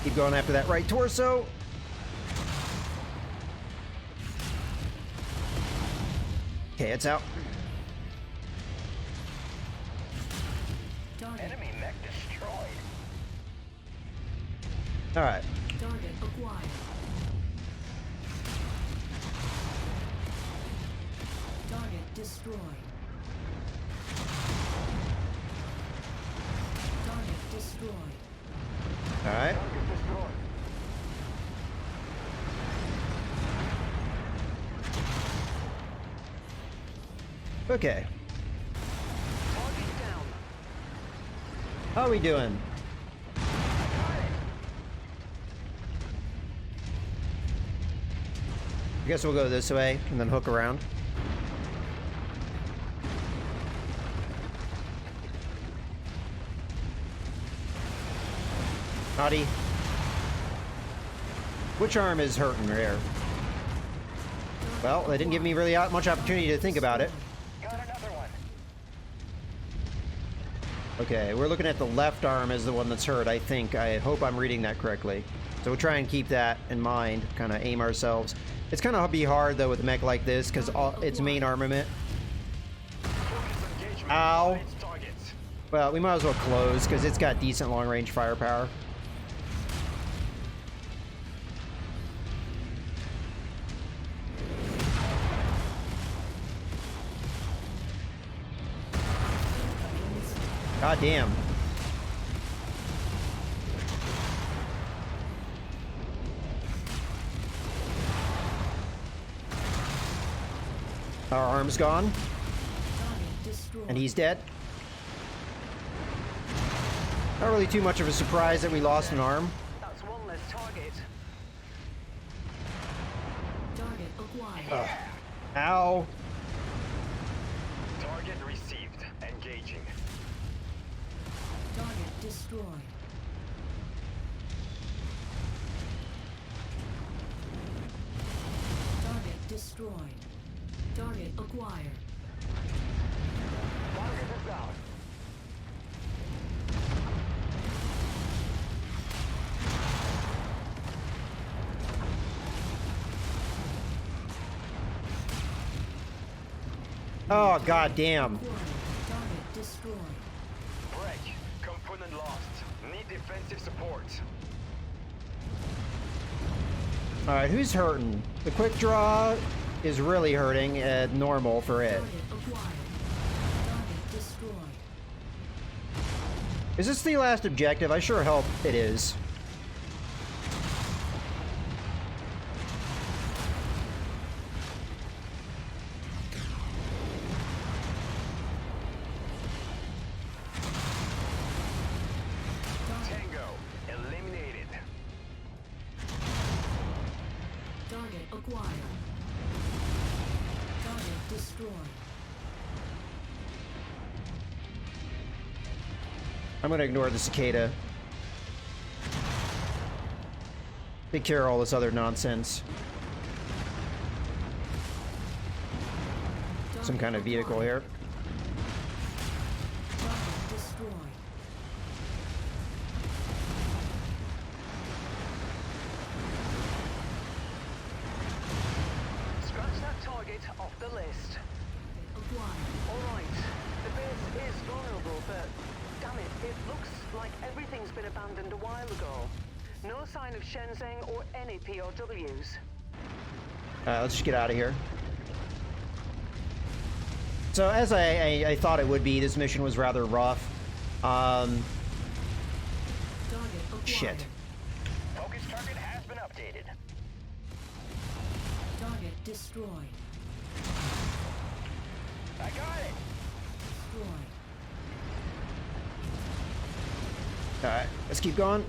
Speaker 1: Keep going after that right torso. Okay, it's out.
Speaker 2: Enemy mech destroyed.
Speaker 1: Alright.
Speaker 4: Target acquired. Target destroyed. Target destroyed.
Speaker 1: Alright.
Speaker 2: Target destroyed.
Speaker 1: Okay.
Speaker 5: Target down.
Speaker 1: How are we doing? I guess we'll go this way and then hook around. Naughty. Which arm is hurting here? Well, they didn't give me really much opportunity to think about it.
Speaker 2: Got another one.
Speaker 1: Okay, we're looking at the left arm as the one that's hurt, I think. I hope I'm reading that correctly. So we'll try and keep that in mind, kind of aim ourselves. It's kind of be hard, though, with a mech like this, because it's main armament. Ow. Well, we might as well close, because it's got decent long-range firepower. God damn. Our arm's gone. And he's dead. Not really too much of a surprise that we lost an arm.
Speaker 5: That's one less target.
Speaker 4: Target acquired.
Speaker 1: Ow.
Speaker 2: Target received. Engaging.
Speaker 4: Target destroyed. Target destroyed. Target acquired.
Speaker 2: Target is down.
Speaker 1: Oh, god damn.
Speaker 4: Acquired. Target destroyed.
Speaker 2: Break. Component lost. Need defensive support.
Speaker 1: Alright, who's hurting? The quick draw is really hurting at normal for it.
Speaker 4: Target acquired. Target destroyed.
Speaker 1: Is this the last objective? I sure hope it is.
Speaker 2: Tango. Eliminated.
Speaker 4: Target acquired. Target destroyed.
Speaker 1: I'm gonna ignore the cicada. Take care of all this other nonsense. Some kind of vehicle here.
Speaker 4: Target destroyed.
Speaker 5: Scratch that target off the list.
Speaker 4: Acquired.
Speaker 5: Alright, the base is vulnerable, but damn it, it looks like everything's been abandoned a while ago. No sign of Shenzhen or any POWs.
Speaker 1: Let's just get out of here. So as I thought it would be, this mission was rather rough.
Speaker 4: Target acquired.
Speaker 1: Shit.
Speaker 2: Focus target has been updated.
Speaker 4: Target destroyed.
Speaker 2: I got it.
Speaker 4: Destroyed.
Speaker 1: Alright, let's keep going.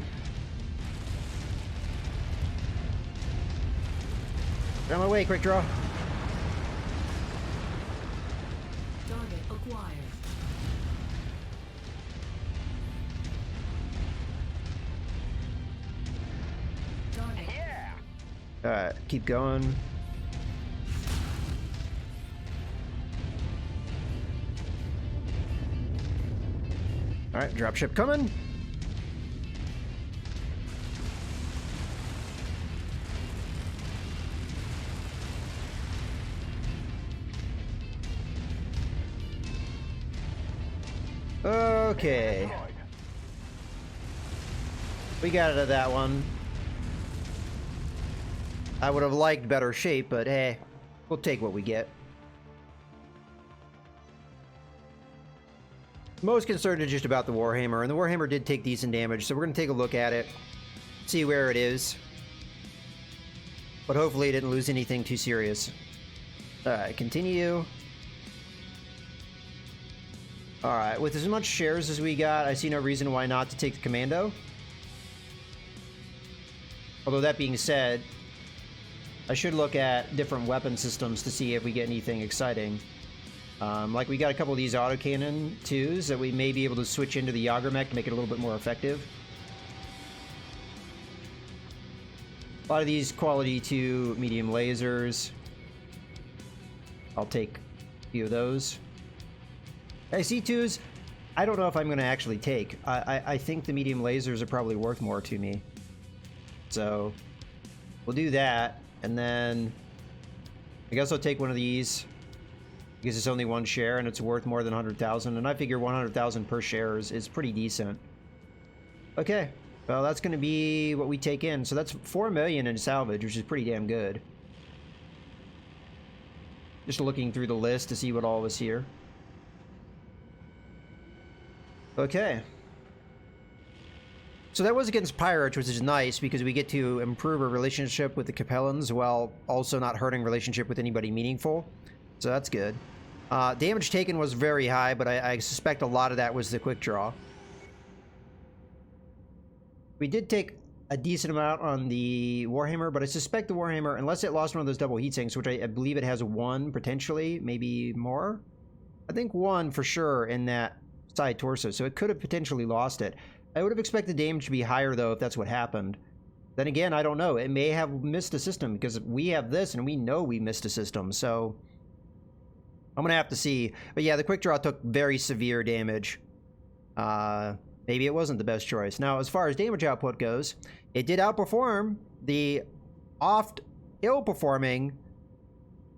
Speaker 1: Get out of my way, quick draw.
Speaker 4: Target acquired. Target.
Speaker 2: Yeah.
Speaker 1: Alright, keep going. Alright, dropship coming. Okay.
Speaker 2: Destroyed.
Speaker 1: We got out of that one. I would have liked better shape, but hey, we'll take what we get. Most concerned is just about the Warhammer, and the Warhammer did take decent damage, so we're going to take a look at it, see where it is. But hopefully it didn't lose anything too serious. Alright, continue. Alright, with as much shares as we got, I see no reason why not to take the Commando. Although that being said, I should look at different weapon systems to see if we get anything exciting. Like we got a couple of these autocannon 2s that we may be able to switch into the Jagermech to make it a little bit more effective. A lot of these quality 2 medium lasers. I'll take a few of those. IC2s, I don't know if I'm going to actually take. I think the medium lasers are probably worth more to me. So we'll do that, and then I guess I'll take one of these because it's only one share and it's worth more than 100,000, and I figure 100,000 per share is pretty decent. Okay, well that's going to be what we take in. So that's 4 million in salvage, which is pretty damn good. Just looking through the list to see what all was here. Okay. So that was against pirates, which is nice because we get to improve our relationship with the Capellans while also not hurting relationship with anybody meaningful. So that's good. Damage taken was very high, but I suspect a lot of that was the quick draw. We did take a decent amount on the Warhammer, but I suspect the Warhammer, unless it lost one of those double heat sinks, which I believe it has one potentially, maybe more. I think one for sure in that side torso, so it could have potentially lost it. I would have expected damage to be higher though if that's what happened. Then again, I don't know. It may have missed a system because we have this and we know we missed a system, so I'm gonna have to see. But yeah, the quick draw took very severe damage. Maybe it wasn't the best choice. Now, as far as damage output goes, it did outperform the oft ill-performing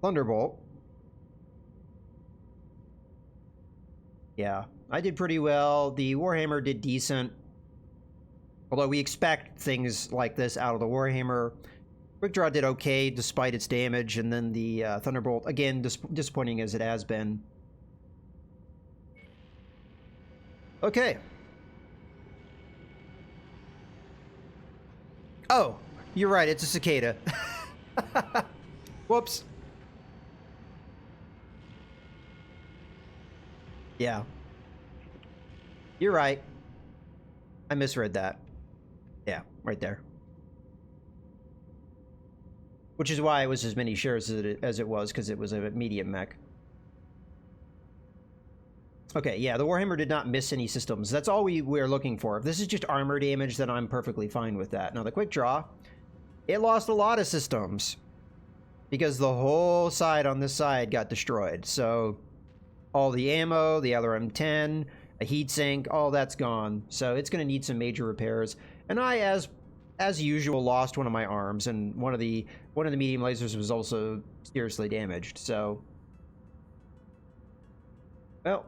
Speaker 1: Thunderbolt. Yeah, I did pretty well. The Warhammer did decent. Although we expect things like this out of the Warhammer. Quick Draw did okay despite its damage, and then the Thunderbolt, again, disappointing as it has been. Okay. Oh, you're right, it's a cicada. Whoops. Yeah. You're right. I misread that. Yeah, right there. Which is why it was as many shares as it was, because it was a medium mech. Okay, yeah, the Warhammer did not miss any systems. That's all we're looking for. If this is just armor damage, then I'm perfectly fine with that. Now, the quick draw, it lost a lot of systems because the whole side on this side got destroyed. So all the ammo, the LRM-10, a heatsink, all that's gone. So it's going to need some major repairs. And I, as usual, lost one of my arms, and one of the medium lasers was also seriously damaged. So, well,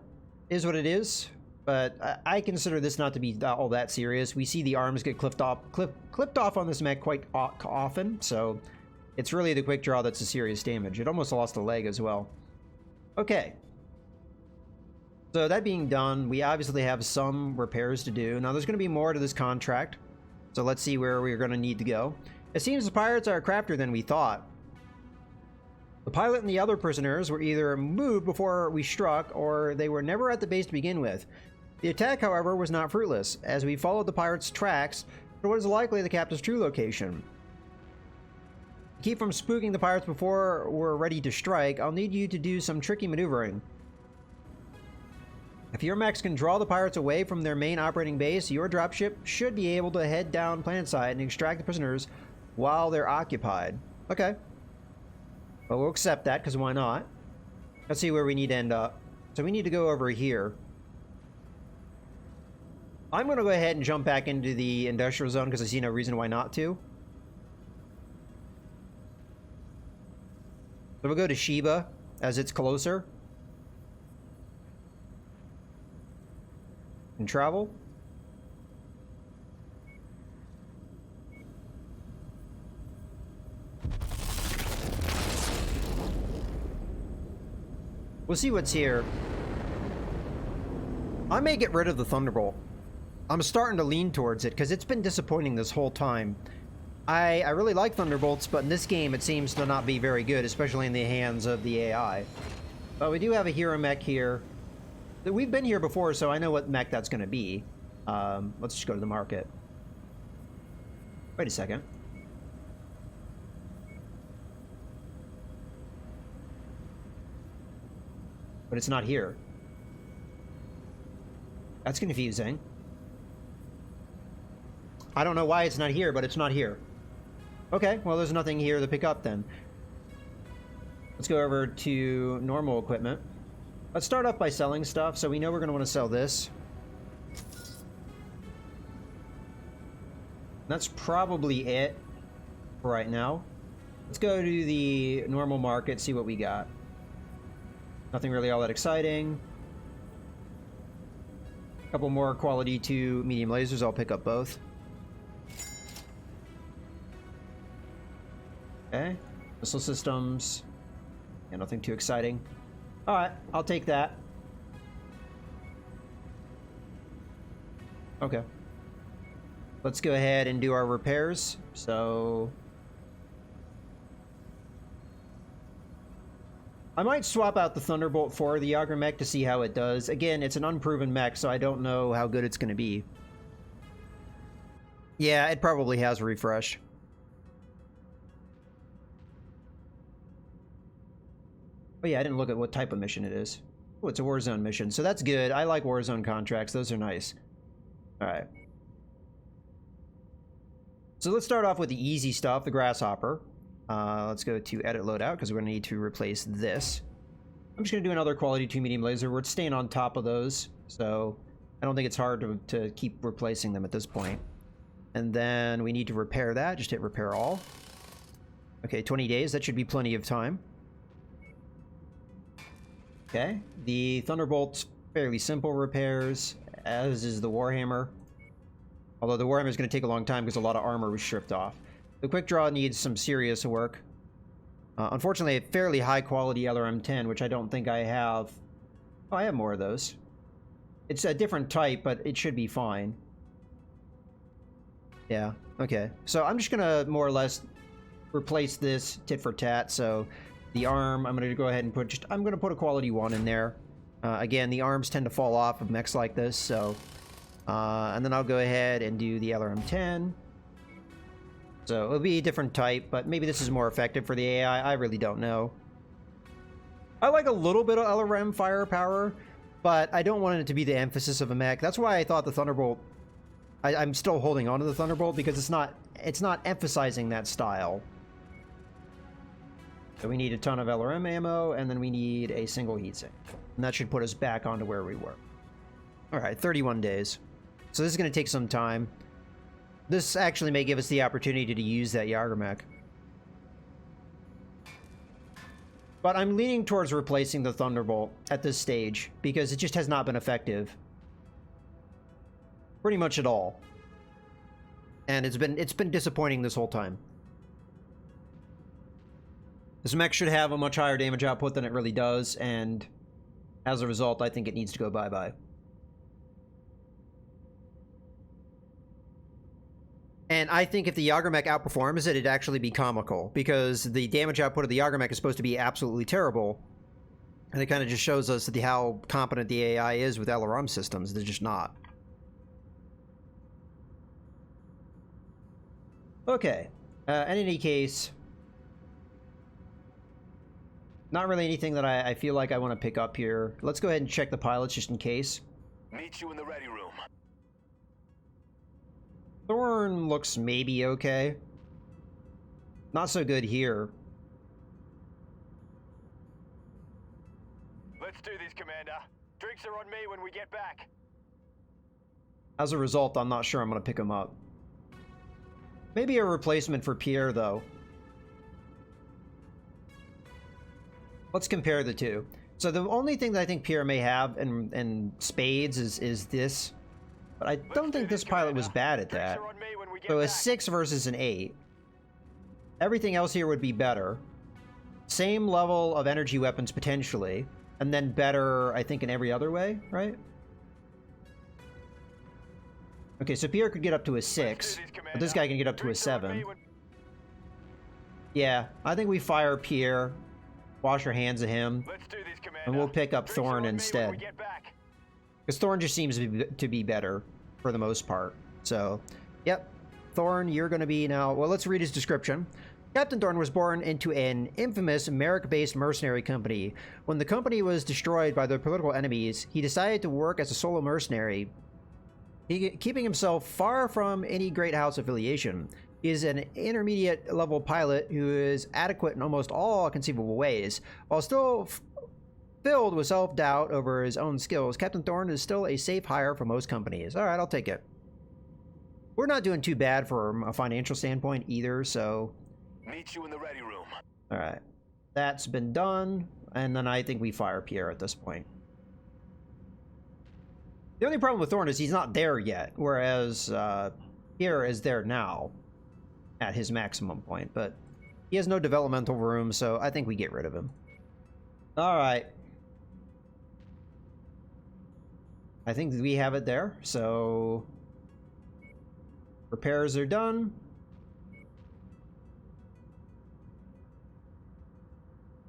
Speaker 1: is what it is. But I consider this not to be all that serious. We see the arms get clipped off on this mech quite often. So it's really the quick draw that's the serious damage. It almost lost a leg as well. Okay. So that being done, we obviously have some repairs to do. Now there's going to be more to this contract. So let's see where we're going to need to go. It seems the pirates are crappier than we thought. The pilot and the other prisoners were either moved before we struck, or they were never at the base to begin with. The attack, however, was not fruitless, as we followed the pirates' tracks to what is likely the captain's true location. To keep from spooking the pirates before we're ready to strike, I'll need you to do some tricky maneuvering. If your mechs can draw the pirates away from their main operating base, your dropship should be able to head down planetside and extract the prisoners while they're occupied. Okay. Well, we'll accept that, because why not? Let's see where we need to end up. So we need to go over here. I'm going to go ahead and jump back into the industrial zone, because I see no reason why not to. So we'll go to Shiba, as it's closer. And travel. We'll see what's here. I may get rid of the Thunderbolt. I'm starting to lean towards it because it's been disappointing this whole time. I really like Thunderbolts, but in this game it seems to not be very good, especially in the hands of the AI. But we do have a hero mech here. We've been here before, so I know what mech that's going to be. Let's just go to the market. Wait a second. But it's not here. That's confusing. I don't know why it's not here, but it's not here. Okay, well, there's nothing here to pick up then. Let's go over to normal equipment. Let's start off by selling stuff, so we know we're going to want to sell this. That's probably it for right now. Let's go to the normal market, see what we got. Nothing really all that exciting. A couple more quality 2 medium lasers, I'll pick up both. Okay, missile systems. Yeah, nothing too exciting. Alright, I'll take that. Okay. Let's go ahead and do our repairs. So I might swap out the Thunderbolt for the Yager mech to see how it does. Again, it's an unproven mech, so I don't know how good it's going to be. Yeah, it probably has a refresh. Oh yeah, I didn't look at what type of mission it is. Oh, it's a Warzone mission, so that's good. I like Warzone contracts. Those are nice. Alright. So let's start off with the easy stuff, the Grasshopper. Let's go to Edit Loadout, because we're going to need to replace this. I'm just going to do another quality 2 medium laser. We're staying on top of those, so I don't think it's hard to keep replacing them at this point. And then we need to repair that. Just hit Repair All. Okay, 20 days. That should be plenty of time. Okay, the Thunderbolt's fairly simple repairs, as is the Warhammer. Although the Warhammer is going to take a long time because a lot of armor was stripped off. The Quick Draw needs some serious work. Unfortunately, a fairly high quality LRM-10, which I don't think I have. Oh, I have more of those. It's a different type, but it should be fine. Yeah, okay. So I'm just going to more or less replace this tit for tat. So the arm, I'm going to go ahead and put I'm going to put a quality 1 in there. Again, the arms tend to fall off of mechs like this, so and then I'll go ahead and do the LRM-10. So it'll be a different type, but maybe this is more effective for the AI. I really don't know. I like a little bit of LRM firepower, but I don't want it to be the emphasis of a mech. That's why I thought the Thunderbolt. I'm still holding on to the Thunderbolt because it's not emphasizing that style. So we need a ton of LRM ammo, and then we need a single heatsink. And that should put us back onto where we were. Alright, 31 days. So this is going to take some time. This actually may give us the opportunity to use that Yager mech. But I'm leaning towards replacing the Thunderbolt at this stage, because it just has not been effective. Pretty much at all. And it's been disappointing this whole time. This mech should have a much higher damage output than it really does, and as a result, I think it needs to go bye-bye. And I think if the Yagurmech outperforms it, it'd actually be comical, because the damage output of the Yagurmech is supposed to be absolutely terrible. And it kind of just shows us how competent the AI is with LRM systems. They're just not. Okay. In any case, not really anything that I feel like I want to pick up here. Let's go ahead and check the pilots just in case.
Speaker 2: Meet you in the ready room.
Speaker 1: Thorn looks maybe okay. Not so good here.
Speaker 2: Let's do this, Commander. Drinks are on me when we get back.
Speaker 1: As a result, I'm not sure I'm going to pick him up. Maybe a replacement for Pierre, though. Let's compare the two. So the only thing that I think Pierre may have in spades is this. But I don't think this pilot was bad at that. So a 6 versus an 8. Everything else here would be better. Same level of energy weapons, potentially. And then better, I think, in every other way, right? Okay, so Pierre could get up to a 6. But this guy can get up to a 7. Yeah, I think we fire Pierre. Wash our hands of him. And we'll pick up Thorn instead. Because Thorn just seems to be better for the most part. So, yep. Thorn, you're going to be now... Well, let's read his description. Captain Thorn was born into an infamous Merrick-based mercenary company. When the company was destroyed by their political enemies, he decided to work as a solo mercenary, keeping himself far from any great house affiliation. He is an intermediate level pilot who is adequate in almost all conceivable ways. While still filled with self-doubt over his own skills, Captain Thorn is still a safe hire for most companies. Alright, I'll take it. We're not doing too bad from a financial standpoint either, so...
Speaker 2: Meet you in the ready room.
Speaker 1: Alright. That's been done, and then I think we fire Pierre at this point. The only problem with Thorn is he's not there yet, whereas Pierre is there now at his maximum point, but he has no developmental room, so I think we get rid of him. Alright. I think we have it there, so repairs are done.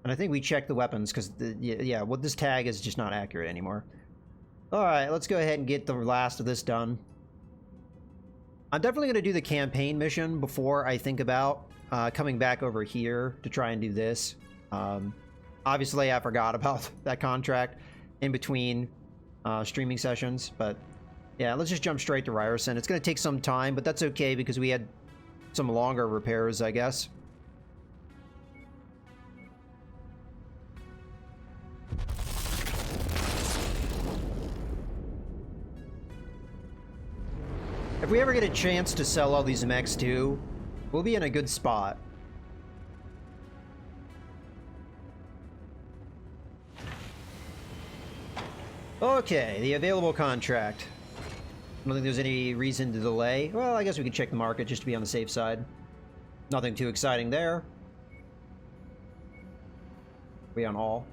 Speaker 1: And I think we check the weapons, because, yeah, well, this tag is just not accurate anymore. Alright, let's go ahead and get the last of this done. I'm definitely going to do the campaign mission before I think about coming back over here to try and do this. Obviously, I forgot about that contract in between streaming sessions, but yeah, let's just jump straight to Ryerson. It's going to take some time, but that's okay because we had some longer repairs, I guess. If we ever get a chance to sell all these mechs too, we'll be in a good spot. Okay, the available contract. I don't think there's any reason to delay. Well, I guess we can check the market just to be on the safe side. Nothing too exciting there. We on all?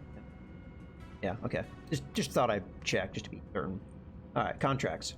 Speaker 1: Yeah, okay. Just thought I'd check just to be certain. Alright, contracts.